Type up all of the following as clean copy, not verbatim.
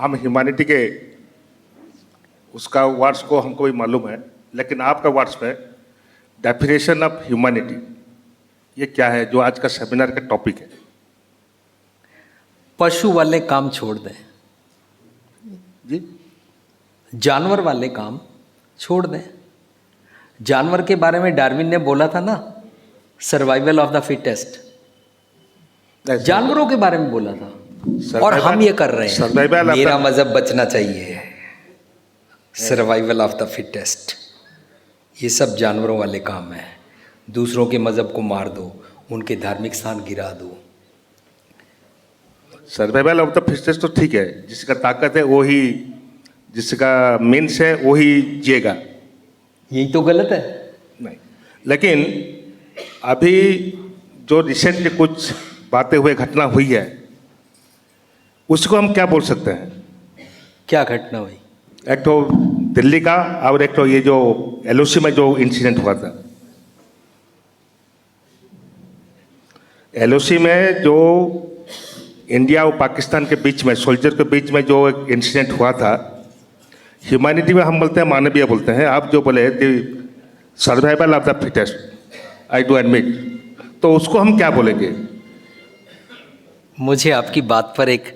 हम ह्यूमैनिटी के उसका वर्ड्स को हमको भी मालूम है, लेकिन आपका वर्ड्स पे डेफिनेशन ऑफ ह्यूमैनिटी ये क्या है जो आज का सेमिनार का टॉपिक है? पशु वाले काम छोड़ दें, जी, जानवर वाले काम छोड़ दें। जानवर के बारे में डार्विन ने बोला था ना, सर्वाइवल ऑफ द फिटेस्ट। जानवरों के बारे में बोला था और हम ये कर रहे हैं। मेरा मजहब बचना चाहिए, सर्वाइवल ऑफ द फिटेस्ट। ये सब जानवरों वाले काम है। दूसरों के मजहब को मार दो, उनके धार्मिक स्थान गिरा दो। सर्वाइवल ऑफ द फिटेस्ट तो ठीक है, जिसका ताकत है वो ही, जिसका मीन्स है वो ही जिएगा। यही तो गलत है। नहीं, लेकिन अभी जो रिसेंटली कुछ बातें हुए, घटना हुई है, उसको हम क्या बोल सकते हैं? क्या घटना हुई? एक तो दिल्ली का और एक तो ये जो एलओसी में जो इंसिडेंट हुआ था। एलओसी में जो इंडिया और पाकिस्तान के बीच में, सोल्जर के बीच में जो एक इंसिडेंट हुआ था, ह्यूमैनिटी में हम बोलते हैं, मानवीय बोलते हैं। आप जो बोले survival of the fittest, I do admit, तो उसको हम क्या बोलेंगे? मुझे आपकी बात पर एक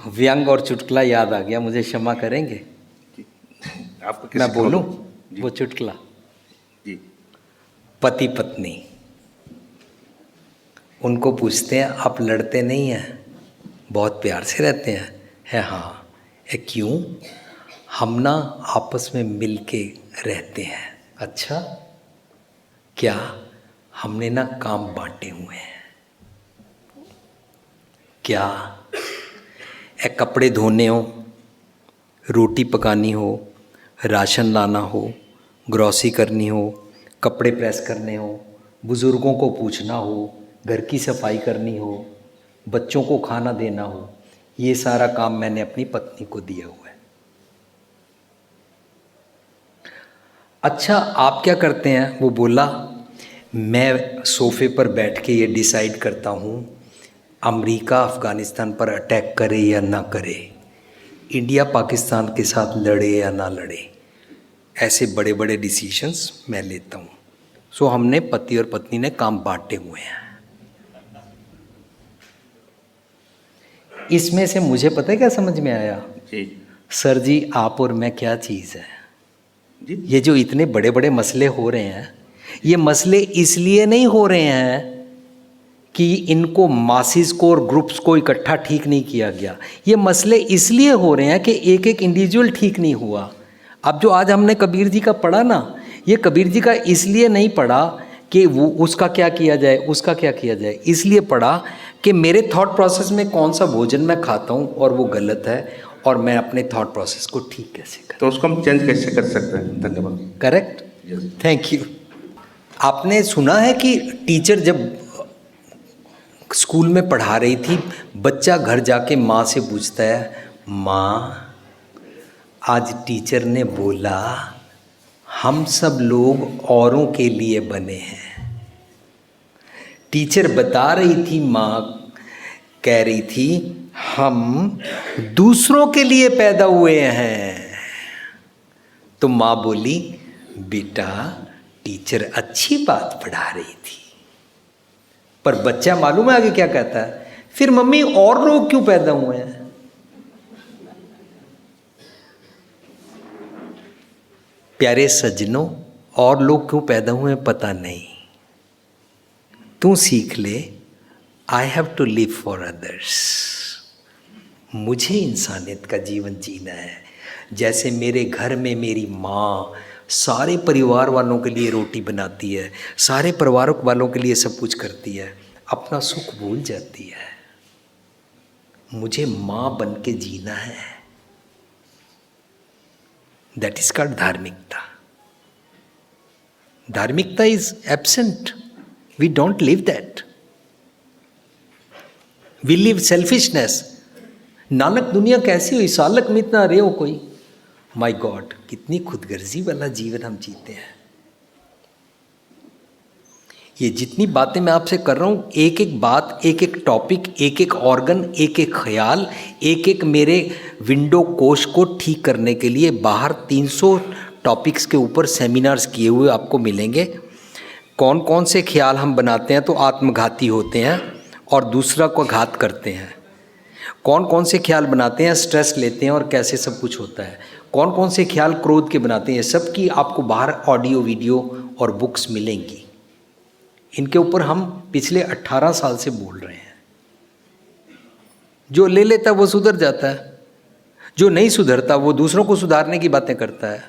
व्यंग और चुटकुला याद आ गया। मुझे क्षमा करेंगे? आपको मैं बोलूं वो चुटकुला? जी। पति पत्नी उनको पूछते हैं, आप लड़ते नहीं हैं, बहुत प्यार से रहते हैं? है हाँ। क्यों? हम ना आपस में मिल के रहते हैं। अच्छा, क्या? हमने ना काम बांटे हुए हैं। क्या? कपड़े धोने हो, रोटी पकानी हो, राशन लाना हो, ग्रॉसरी करनी हो, कपड़े प्रेस करने हो, बुज़ुर्गों को पूछना हो, घर की सफाई करनी हो, बच्चों को खाना देना हो, ये सारा काम मैंने अपनी पत्नी को दिया हुआ है। अच्छा, आप क्या करते हैं? वो बोला, मैं सोफे पर बैठ के ये डिसाइड करता हूँ अमेरिका अफ़गानिस्तान पर अटैक करे या ना करे, इंडिया पाकिस्तान के साथ लड़े या ना लड़े। ऐसे बड़े बड़े डिसीशंस मैं लेता हूँ। सो हमने, पति और पत्नी ने, काम बांटे हुए हैं। इसमें से मुझे पता है क्या समझ में आया? जी। सर जी, आप और मैं क्या चीज़ है जी? ये जो इतने बड़े बड़े मसले हो रहे हैं, ये मसले इसलिए नहीं हो रहे हैं कि इनको मासिस को और ग्रुप्स को इकट्ठा ठीक नहीं किया गया। ये मसले इसलिए हो रहे हैं कि एक एक इंडिविजुअल ठीक नहीं हुआ। अब जो आज हमने कबीर जी का पढ़ा ना, ये कबीर जी का इसलिए नहीं पढ़ा कि वो उसका क्या किया जाए, उसका क्या किया जाए। इसलिए पढ़ा कि मेरे थॉट प्रोसेस में कौन सा भोजन मैं खाता हूँ और वो गलत है, और मैं अपने थॉट प्रोसेस को ठीक कैसे करूँ, तो उसको हम चेंज कैसे कर सकते हैं? धन्यवाद। Correct, Yes. Thank you. आपने सुना है कि टीचर जब स्कूल में पढ़ा रही थी, बच्चा घर जाके माँ से पूछता है, माँ आज टीचर ने बोला हम सब लोग औरों के लिए बने हैं। टीचर बता रही थी, माँ कह रही थी हम दूसरों के लिए पैदा हुए हैं। तो माँ बोली, बेटा टीचर अच्छी बात पढ़ा रही थी। पर बच्चा मालूम है आगे क्या कहता है? फिर मम्मी और लोग क्यों पैदा हुए हैं? प्यारे सज्जनों, और लोग क्यों पैदा हुए हैं पता नहीं। तू सीख ले, I have to live for others. मुझे इंसानियत का जीवन जीना है। जैसे मेरे घर में मेरी माँ सारे परिवार वालों के लिए रोटी बनाती है, सारे परिवार वालों के लिए सब कुछ करती है, अपना सुख भूल जाती है। मुझे माँ बन के जीना है। दैट इज कॉल्ड धार्मिकता। धार्मिकता is absent. We don't live that. We live selfishness. Nanak दुनिया कैसी हुई, सालक में इतना रे हो कोई। माय गॉड, कितनी खुदगर्जी वाला जीवन हम जीते हैं। ये जितनी बातें मैं आपसे कर रहा हूँ, एक एक बात, एक एक टॉपिक, एक एक ऑर्गन, एक एक ख्याल, एक एक मेरे विंडो कोश को ठीक करने के लिए बाहर 300 टॉपिक्स के ऊपर सेमिनार्स किए हुए आपको मिलेंगे। कौन कौन से ख्याल हम बनाते हैं तो आत्मघाती होते हैं और दूसरा को घात करते हैं, कौन कौन से ख्याल बनाते हैं स्ट्रेस लेते हैं और कैसे सब कुछ होता है, कौन कौन से ख्याल क्रोध के बनाते हैं, सब की आपको बाहर ऑडियो वीडियो और बुक्स मिलेंगी। इनके ऊपर हम पिछले 18 साल से बोल रहे हैं। जो ले लेता है वो सुधर जाता है, जो नहीं सुधरता वो दूसरों को सुधारने की बातें करता है।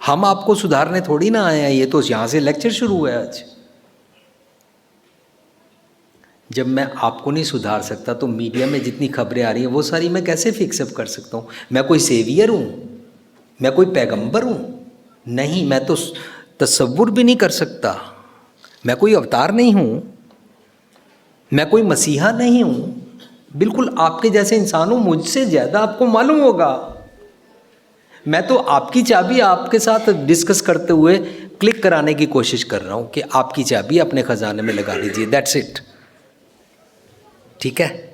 हम आपको सुधारने थोड़ी ना आए हैं, ये तो यहाँ से लेक्चर शुरू हुआ है आज। जब मैं आपको नहीं सुधार सकता तो मीडिया में जितनी खबरें आ रही हैं वो सारी मैं कैसे फिक्सअप कर सकता हूँ? मैं कोई सेवियर हूँ? मैं कोई पैगंबर हूँ? नहीं, मैं तो तसव्वुर भी नहीं कर सकता। मैं कोई अवतार नहीं हूँ, मैं कोई मसीहा नहीं हूँ, बिल्कुल आपके जैसे इंसान हूँ। मुझसे ज़्यादा आपको मालूम होगा। मैं तो आपकी चाबी आपके साथ डिस्कस करते हुए क्लिक कराने की कोशिश कर रहा हूँ कि आपकी चाबी अपने ख़जाने में लगा लीजिए, दैट्स इट। ठीक है।